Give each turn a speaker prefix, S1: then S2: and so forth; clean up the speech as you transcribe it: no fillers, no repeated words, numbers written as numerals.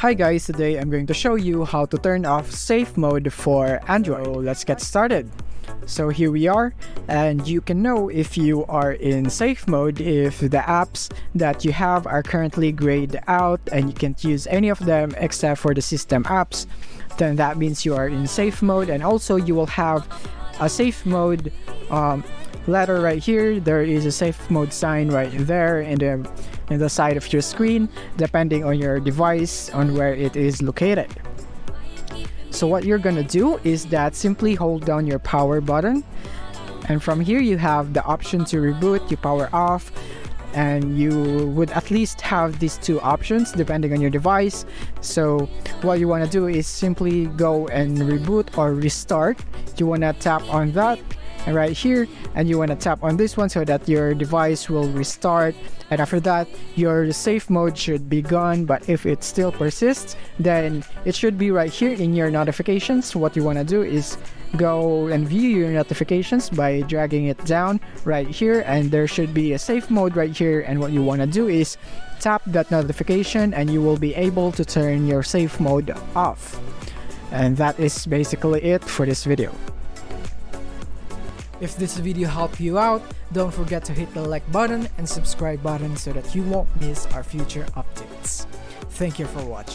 S1: Hi guys, today I'm going to show you how to turn off safe mode for Android. So let's get started. So here we are, and you can know if you are in safe mode if the apps that you have are currently grayed out and you can't use any of them except for the system apps. Then that means you are in safe mode, and also you will have a safe mode letter right here. There is a safe mode sign right there in the side of your screen, depending on your device on where it is located. So what you're gonna do is that simply hold down your power button, and from here you have the option to reboot, you power off, and you would at least have these two options depending on your device. So what you want to do is simply go and reboot or restart. You want to tap on that right here, and you want to tap on this one so that your device will restart, and after that your safe mode should be gone. But if it still persists, then it should be right here in your notifications. What you want to do is go and view your notifications by dragging it down right here, and there should be a safe mode right here, and what you want to do is tap that notification and you will be able to turn your safe mode off. And that is basically it for this video. If this video helped you out, don't forget to hit the like button and subscribe button so that you won't miss our future updates. Thank you for watching.